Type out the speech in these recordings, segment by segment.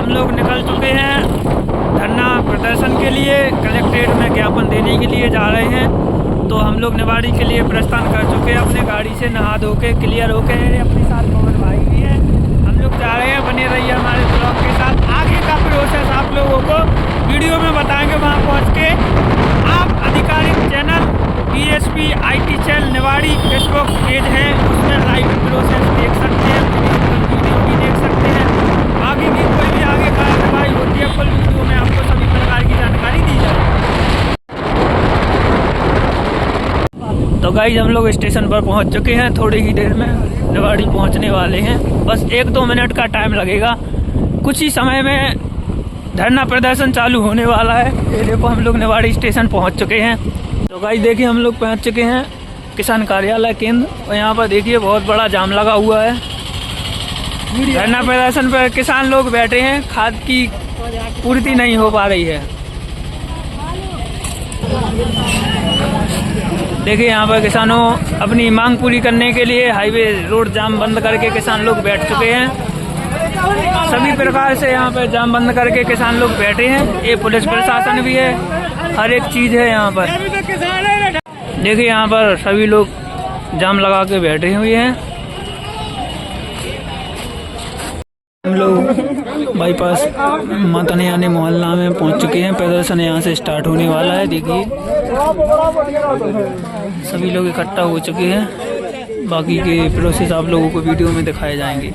हम लोग निकल चुके हैं धरना प्रदर्शन के लिए। कलेक्ट्रेट में ज्ञापन देने के लिए जा रहे हैं। तो हम लोग निवाड़ी के लिए प्रस्थान कर चुके हैं। अपने गाड़ी से नहा धो के क्लियर होके अपने साथ पवन भाई भी है। हम लोग जा रहे हैं, बने रहिए हमारे ब्लॉग के साथ। आगे का प्रोसेस आप लोगों को वीडियो में बताएंगे। वहाँ पहुँच के आप आधिकारिक channel DSP IT channel Niwari Facebook page है, उसमें लाइव प्रोसेस देख सकते हैं, वीडियो भी देख सकते हैं। बाकी भी कोई भी आगे कार्रवाई होती है फुल वीडियो में आपको सभी प्रकार की जानकारी दी जाएगी। तो गाइस हम लोग स्टेशन पर पहुंच चुके हैं। थोड़ी ही देर में निवाड़ी पहुंचने वाले हैं। बस 1-2 मिनट का टाइम लगेगा। कुछ ही समय में धरना प्रदर्शन चालू होने वाला है। ये देखो हम लोग निवाड़ी स्टेशन पहुंच चुके हैं। तो गाइस देखिए हम लोग पहुंच चुके हैं किसान कार्यालय केंद्र। और यहाँ पर देखिए बहुत बड़ा जाम लगा हुआ है। धरना प्रदर्शन पर किसान लोग बैठे हैं। खाद की पूर्ति नहीं हो पा रही है। देखिए यहाँ पर किसानों अपनी मांग पूरी करने के लिए हाईवे रोड जाम बंद करके किसान लोग बैठ चुके हैं। सभी प्रकार से यहाँ पर जाम बंद करके किसान लोग बैठे हैं। ये पुलिस प्रशासन भी है, हर एक चीज है यहाँ पर। देखिए यहाँ पर सभी लोग जाम लगा के बैठे हुए हैं। हम लोग बाईपास माता नयानी मोहल्ला में पहुँच चुके हैं। प्रदर्शन यहाँ से स्टार्ट होने वाला है। देखिए सभी लोग इकट्ठा हो चुके हैं। बाकी के प्रोसेस आप लोगों को वीडियो में दिखाए जाएंगे।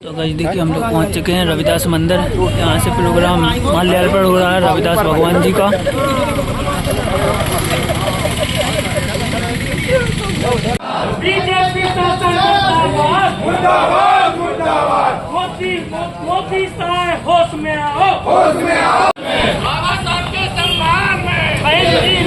तो गाइस देखिए हम लोग पहुंच चुके हैं रविदास मंदिर। यहाँ से प्रोग्राम माल्यार्पण हो रहा है रविदास भगवान जी का। बीजेपी मोदी साहब होश में आओ, होश में आओ। बाबा साहब के सम्मान में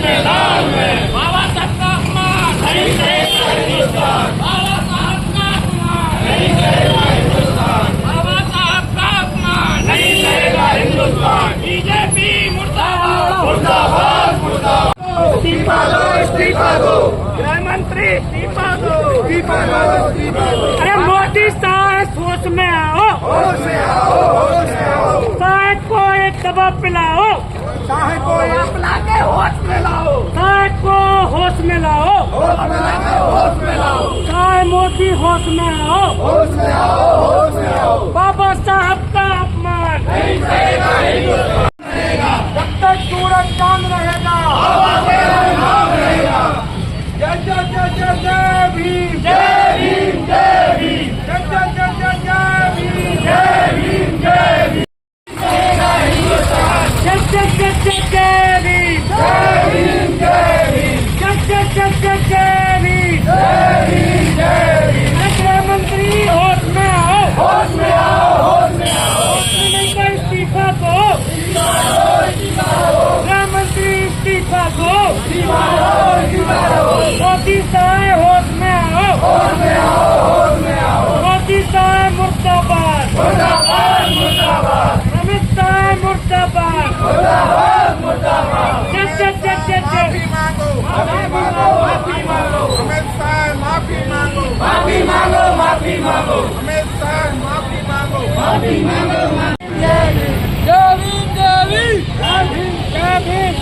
मैदान में बाबा साहब का अपमान नहीं करेगा हिंदुस्तान। बाबा साहब का अपमान नहीं करेगा हिंदुस्तान। बाबा साहब का अपमान नहीं करेगा हिंदुस्तान। बीजेपी मुर्दाबाद मुर्दाबाद मुर्दाबाद। इस्तीफा दो, इस्तीफा दो। गृह मंत्री इस्तीफा दो, इस्तीफा दो, इस्तीफा दो। अरे मोदी साहब होश में आओ, होश में आओ, होश में आओ। साहब को एक दवा पिलाओ, साहब को एक पिला के होश में लाओ। साहब को होश में लाओ, होश में लाओ, होश में लाओ। साहब मोदी होश में आओ, होश में आओ, होश में आओ। बाबा साहब का अपमान नहीं करेगा हिंदुस्तान। जब तक सूरज चांद रहेगा बाबा तेरा नाम रहेगा। जय जय जय जय जय भीम, जय भीम, जय भीम। जय जय जय जय जय भीम, जय भीम, जय भीम। जय जय जय जय जय भीम, जय भीम, जय भीम। जय जय जय जय जय भीम, जय भीम, जय भीम। गृह मंत्री होश में आओ, होश में आओ, होश में आओ। होश में नहीं तो इस्तीफा दो, गृह मंत्री इस्तीफा दो। मोदी साहब होश में आओ, होश में आओ, होश में आओ। मोदी साहब मुर्दाबाद मुर्दाबाद मुर्दाबाद। अमित शाह मुर्दाबाद मुर्दाबाद मुर्दाबाद। जय जय जय जय जय। माफी मांगो, माफी मांगो, माफी मांगो। अमित शाह माफी मांगो, माफी मांगो, माफी मांगो। अमित शाह माफी मांगो, माफी मांगो। जय भीम, जय भीम, जय भीम, जय भीम, जय भीम।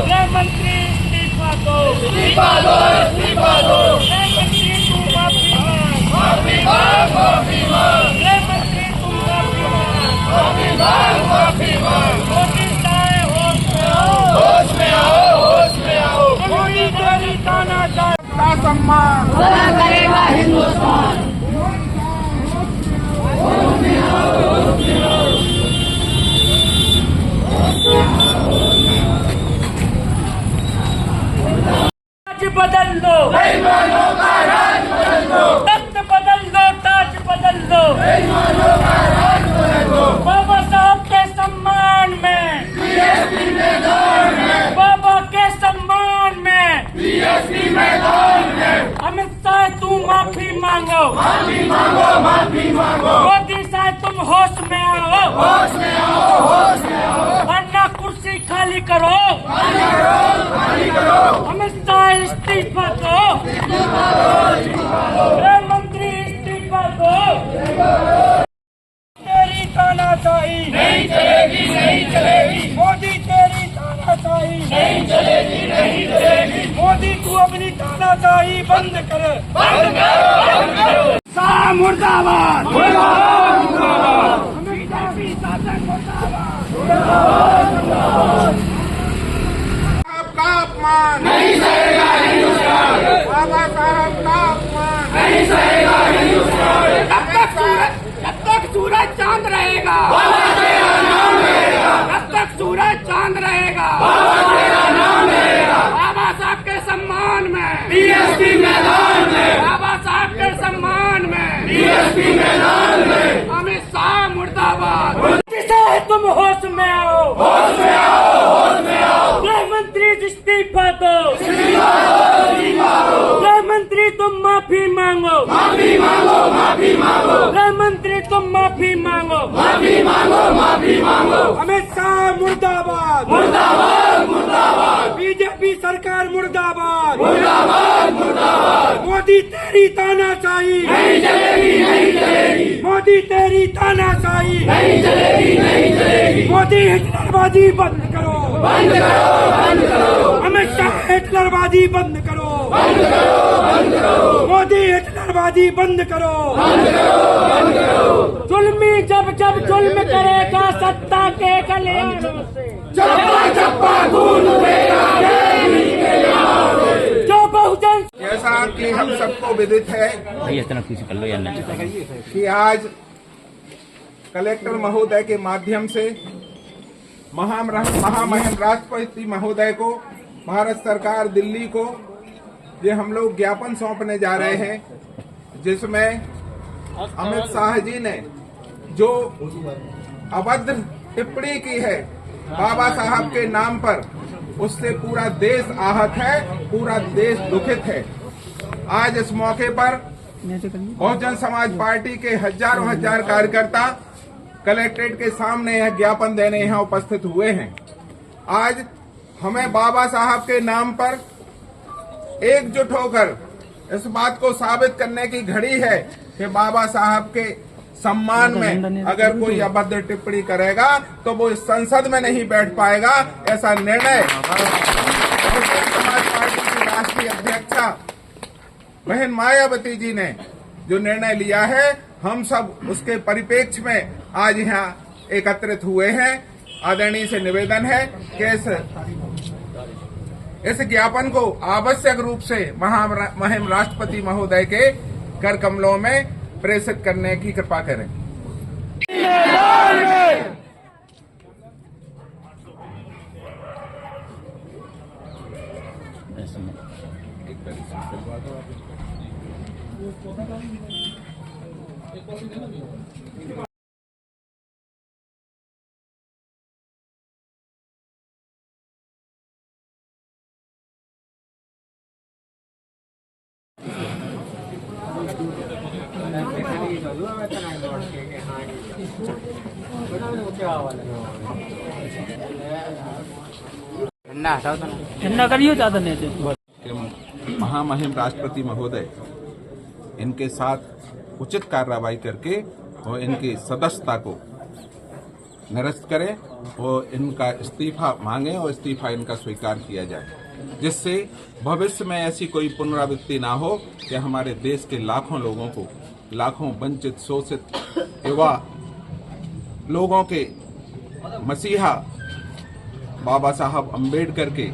गृह मंत्री इस्तीफा दो, इस्तीफा दो, इस्तीफा दो। गृह मंत्री तू माफी मांग, माफी मांगो, माफी मांगो, माफी मांगो। मोदी साहब तुम होश में आओ, होश में आओ, होश में आओ। वरना कुर्सी खाली करो, खाली करो, खाली करो। अमित शाह इस्तीफा दो, गृह मंत्री इस्तीफा दो। तेरी तानाशाही नहीं चलेगी, नहीं चलेगी। मोदी तेरी तानाशाही नहीं चलेगी, नहीं चलेगी। मोदी तू अपनी तानाशाही बंद कर, बंद करो, बंद करो। शाह मुर्दाबाद, मुर्दाबाद, मुर्दाबाद। अमित शाह की शासन मुर्दाबाद, मुर्दाबाद, मुर्दाबाद। आपका अपमान नहीं सहेगा हिंदुस्तान, बाबा साहब का अपमान नहीं सहेगा हिंदुस्तान। जब तक सूरज चांद रहेगा, बाबा तेरा नाम रहेगा। जब तक सूरज चांद रहेगा, बाबा तेरा नाम रहेगा। बाबा साहब के सम्मान में बीएसपी मैदान में, बाबा साहब के सम्मान में बीएसपी मैदान में। अमित शाह मुर्दाबाद। जिसे तुम होश में आओ, होश में आओ, होश में आओ। गृह मंत्री इस्तीफा दो, गृह मंत्री तुम माफी मांगो, माफी मांगो, माफी मांगो। गृह मंत्री तुम माफी मांगो, माफी मांगो, माफी मांगो। अमित शाह मुर्दाबाद, मुर्दाबाद, मुर्दाबाद, बीजेपी सरकार मुर्दाबाद, मुर्दाबाद, मुर्दाबाद। मोदी तेरी तानाशाही नहीं चलेगी, नहीं चलेगी। मोदी तेरी तानाशाही नहीं चलेगी, नहीं चलेगी। मोदी हिटलरबाजी बंद करो, बंद करो, बंद करो। अमित शाह हिटलरबाजी बंद करो, बंद करो, बंद करो। मोदी हिटलरबाजी बंद करो, बंद करो, बंद करो। जुल्मी जब जब जुल्म करेगा सत्ता के गलियारों से, चप्पा चप्पा खून उठेगा देवी के नाम से। जो बहुजन जैसा कि हम सबको विदित है कि आज कलेक्टर महोदय के माध्यम से महामहिम राष्ट्रपति महोदय को, भारत सरकार दिल्ली को ये हम लोग ज्ञापन सौंपने जा रहे हैं, जिसमें अमित शाह जी ने जो अभद्र टिप्पणी की है बाबा साहब के नाम पर, उससे पूरा देश आहत है, पूरा देश दुखित है। आज इस मौके पर बहुजन समाज पार्टी के हजारों हजार कार्यकर्ता कलेक्ट्रेट के सामने यह ज्ञापन देने यहाँ उपस्थित हुए हैं। आज हमें बाबा साहब के नाम पर एकजुट होकर इस बात को साबित करने की घड़ी है कि बाबा साहब के सम्मान में अगर कोई अभद्र टिप्पणी करेगा तो वो इस संसद में नहीं बैठ पाएगा। ऐसा निर्णय बहुजन समाज पार्टी की राष्ट्रीय अध्यक्षा बहन मायावती जी ने जो निर्णय लिया है, हम सब उसके परिप्रेक्ष्य में आज यहाँ एकत्रित हुए हैं। आदरणीय से निवेदन है कि इस ज्ञापन को आवश्यक रूप से महामहिम राष्ट्रपति महोदय के कर कमलों में प्रेषित करने की कृपा करें। ठंडा करियो ज्यादा नहीं। महामहिम राष्ट्रपति महोदय इनके साथ उचित कार्रवाई करके और इनकी सदस्यता को निरस्त करें और इनका इस्तीफा मांगे और इस्तीफा इनका स्वीकार किया जाए, जिससे भविष्य में ऐसी कोई पुनरावृत्ति ना हो कि हमारे देश के लाखों लोगों को, लाखों वंचित शोषित युवा लोगों के मसीहा बाबा साहब अम्बेडकर के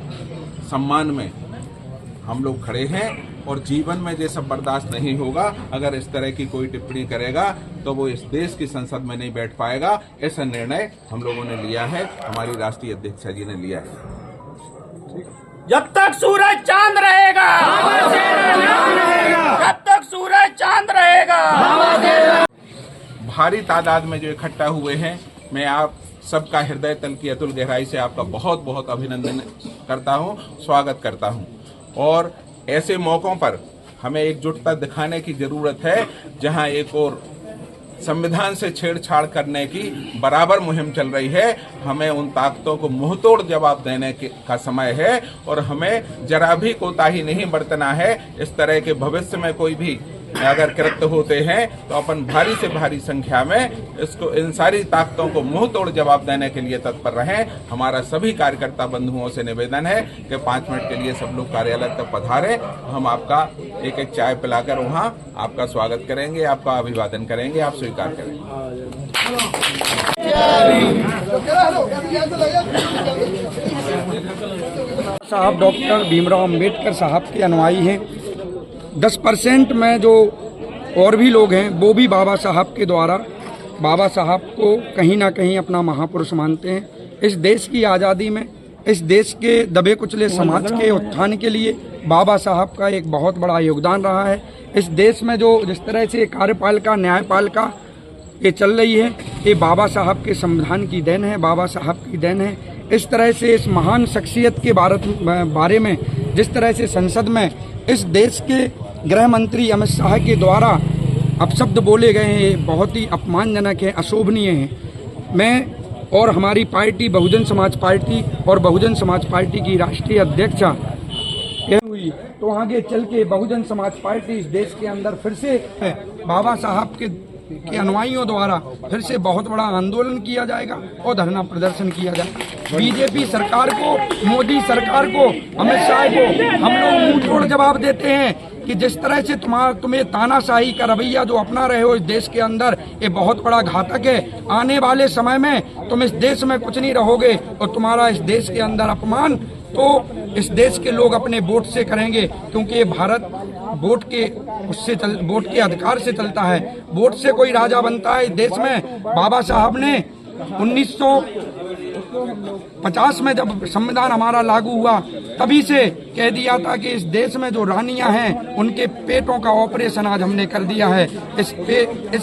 सम्मान में हम लोग खड़े हैं और जीवन में ये सब बर्दाश्त नहीं होगा। अगर इस तरह की कोई टिप्पणी करेगा तो वो इस देश की संसद में नहीं बैठ पाएगा। ऐसा निर्णय हम लोगों ने लिया है, हमारी राष्ट्रीय अध्यक्षा जी ने लिया है। जब तक सूरज चांद रहेगा, जब तक सूरज चांद रहेगा। भारी तादाद में जो इकट्ठा हुए हैं, मैं आप सबका हृदय तल की अतुल गहराई से आपका बहुत बहुत अभिनंदन करता हूं, स्वागत करता हूं। और ऐसे मौकों पर हमें एकजुटता दिखाने की जरूरत है। जहां एक और संविधान से छेड़छाड़ करने की बराबर मुहिम चल रही है, हमें उन ताकतों को मुंहतोड़ जवाब देने का समय है और हमें जरा भी कोताही नहीं बरतना है। इस तरह के भविष्य में कोई भी अगर कृत्य होते हैं तो अपन भारी से भारी संख्या में इन सारी ताकतों को मुंहतोड़ जवाब देने के लिए तत्पर रहें। हमारा सभी कार्यकर्ता बंधुओं से निवेदन है कि 5 मिनट के लिए सब लोग कार्यालय तक पधारें। हम आपका एक एक चाय पिलाकर वहां आपका स्वागत करेंगे, आपका अभिवादन करेंगे, आप स्वीकार करेंगे। साहब डॉक्टर भीमराव अंबेडकर साहब के अनुयायी हैं। 10% में जो और भी लोग हैं वो भी बाबा साहब के द्वारा बाबा साहब को कहीं ना कहीं अपना महापुरुष मानते हैं। इस देश की आज़ादी में, इस देश के दबे कुचले समाज के उत्थान के लिए बाबा साहब का एक बहुत बड़ा योगदान रहा है। इस देश में जो जिस तरह से कार्यपालिका न्यायपालिका ये चल रही है, ये बाबा साहब के संविधान की देन है, बाबा साहब की देन है। इस तरह से इस महान शख्सियत के बारे में जिस तरह से संसद में इस देश के गृह मंत्री अमित शाह के द्वारा अपशब्द बोले गए हैं, ये बहुत ही अपमानजनक है, अशोभनीय है। मैं और हमारी पार्टी बहुजन समाज पार्टी और बहुजन समाज पार्टी की राष्ट्रीय अध्यक्षा हुई तो आगे चल के बहुजन समाज पार्टी इस देश के अंदर फिर से बाबा साहब के अनुयायियों द्वारा फिर से बहुत बड़ा आंदोलन किया जाएगा और धरना प्रदर्शन किया जाएगा। बीजेपी सरकार को, मोदी सरकार को, अमित शाह को हम लोग मुंह तोड़ जवाब देते हैं कि जिस तरह से तुम्हें तानाशाही का रवैया जो अपना रहे हो इस देश के अंदर, ये बहुत बड़ा घातक है। आने वाले समय में तुम इस देश में कुछ नहीं रहोगे और तुम्हारा इस देश के अंदर अपमान तो इस देश के लोग अपने वोट से करेंगे, क्योंकि ये भारत वोट के अधिकार से चलता है। वोट से कोई राजा बनता है इस देश में। बाबा साहब ने 1950 में जब संविधान हमारा लागू हुआ तभी से कह दिया था कि इस देश में जो रानियां हैं उनके पेटों का ऑपरेशन आज हमने कर दिया है। इस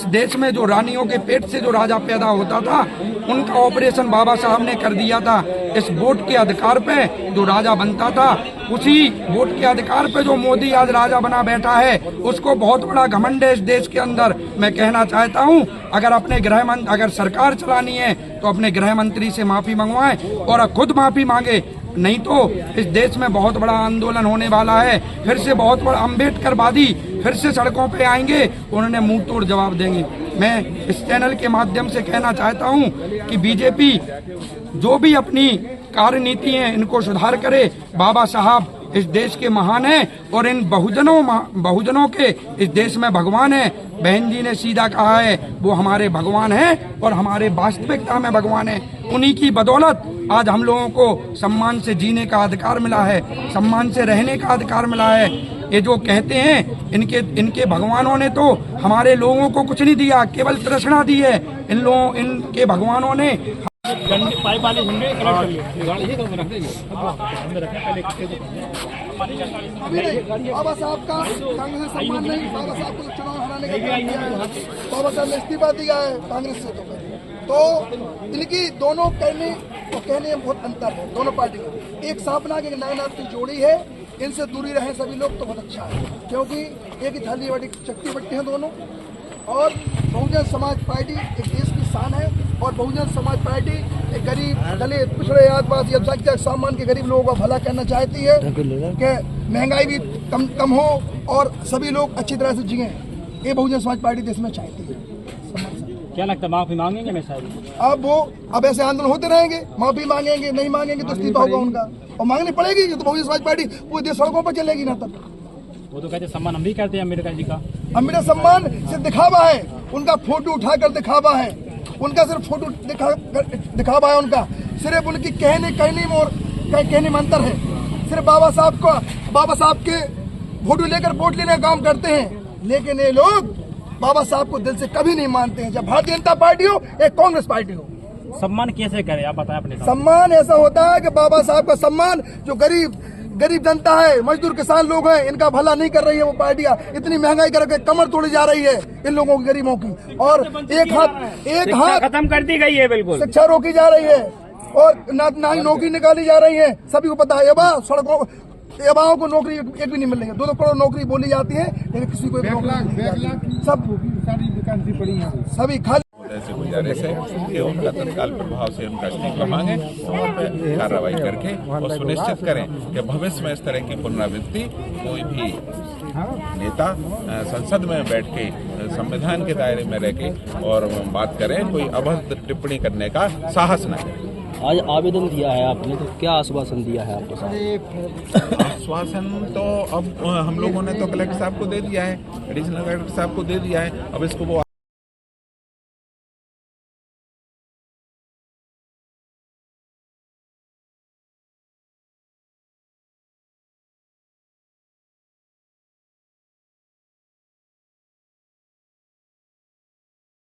देश में जो रानियों के पेट से जो राजा पैदा होता था उनका ऑपरेशन बाबा साहब ने कर दिया था। इस वोट के अधिकार पे जो राजा बनता था, उसी वोट के अधिकार पे जो मोदी आज राजा बना बैठा है, उसको बहुत बड़ा घमंड है इस देश के अंदर। मैं कहना चाहता हूं, अगर सरकार चलानी है तो अपने गृह मंत्री से माफी मंगवाएं और खुद माफी मांगे, नहीं तो इस देश में बहुत बड़ा आंदोलन होने वाला है। फिर से बहुत बड़ा अम्बेडकरवादी फिर से सड़कों पे आएंगे, उन्होंने मुंह तोड़ जवाब देंगे। मैं इस चैनल के माध्यम से कहना चाहता हूं कि बीजेपी जो भी अपनी कार्यनीति है इनको सुधार करे। बाबा साहब इस देश के महान हैं और इन बहुजनों के इस देश में भगवान है। बहन जी ने सीधा कहा है, वो हमारे भगवान हैं और हमारे वास्तविकता में भगवान है। उन्हीं की बदौलत आज हम लोगों को सम्मान से जीने का अधिकार मिला है, सम्मान से रहने का अधिकार मिला है। ये जो कहते हैं इनके भगवानों ने तो हमारे लोगों को कुछ नहीं दिया, केवल तृष्णा दी है। इनके भगवानों ने बाबा साहब का कांग्रेस से सम्मान नहीं, बाबा साहब को चुनाव हराने का काम किया है, बाबा साहब ने इस्तीफा दिया है कांग्रेस से। तो इनकी दोनों कहने में बहुत अंतर है दोनों पार्टी को। एक सांपना के नागनाथ की जोड़ी है, इनसे दूरी रहे सभी लोग तो बहुत अच्छा है, क्योंकि एक ही थाली वाली चक्की बट्टी है दोनों। और बहुजन समाज पार्टी एक देश की शान है और बहुजन समाज पार्टी एक गरीब, दलित, पिछड़े, आदिवासी, अल्पसंख्यक, सामान्य के गरीब लोगों का भला करना चाहती है कि महंगाई भी कम हो और सभी लोग अच्छी तरह से जिए। ये बहुजन समाज पार्टी देश में चाहती है। क्या लगता है माफी मांगेंगे मैं शायद? अब ऐसे आंदोलन होते रहेंगे, माफी मांगेंगे, नहीं मांगेंगे तो इस्तीफा होगा उनका, और मांगनी पड़ेगी। तो बहुजन समाज पार्टी पूरे देश सड़कों पर चलेगी ना। तब वो तो कहते सम्मान हम भी करते हैं अम्बेडकर जी का। अम्बेडकर सम्मान सिर्फ दिखावा है, उनका फोटो उठाकर दिखावा है, उनका सिर्फ फोटो दिखावा है, उनका सिर्फ उनकी कहने में अंतर है। सिर्फ बाबा साहब के फोटो लेकर वोट लेने का काम करते हैं, लेकिन ये लोग बाबा साहब को दिल से कभी नहीं मानते हैं, चाहे भारतीय जनता पार्टी हो या कांग्रेस पार्टी हो। सम्मान कैसे करें आप बताएं अपने? सम्मान ऐसा होता है कि बाबा साहब का सम्मान, जो गरीब जनता है, मजदूर किसान लोग हैं, इनका भला नहीं कर रही है वो पार्टियां। इतनी महंगाई करके कमर तोड़ी जा रही है इन लोगों की, गरीबों की, और एक हाथ खत्म कर दी गई है, बिल्कुल शिक्षा रोकी जा रही है और ना ही नौकरी निकाली जा रही है। सभी को पता है। सड़कों युवाओं को नौकरी एक भी नहीं मिलेंगे। 2-2 करोड़ नौकरी बोली जाती है लेकिन किसी को सभी खाली। ऐसे गुजारिश है कि उनका तत्काल प्रभाव से उनका इस्तीफा मांगे और कार्रवाई करके और सुनिश्चित करें कि भविष्य में इस तरह की पुनरावृत्ति कोई भी नेता संसद में बैठ के संविधान के दायरे में रह के और बात करें, कोई अभद्र टिप्पणी करने का साहस न करें। आज आवेदन दिया है आपने, तो क्या आश्वासन दिया है आपके साथ? आश्वासन तो अब हम लोगों ने तो कलेक्टर साहब को दे दिया है, एडिशनल कलेक्टर साहब को दे दिया है। अब इसको वो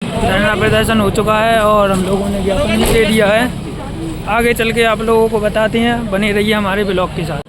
धरना प्रदर्शन हो चुका है और हम लोगों ने ज्ञापन भी दे दिया है। आगे चल के आप लोगों को बताते हैं, बने रहिए हमारे ब्लॉग के साथ।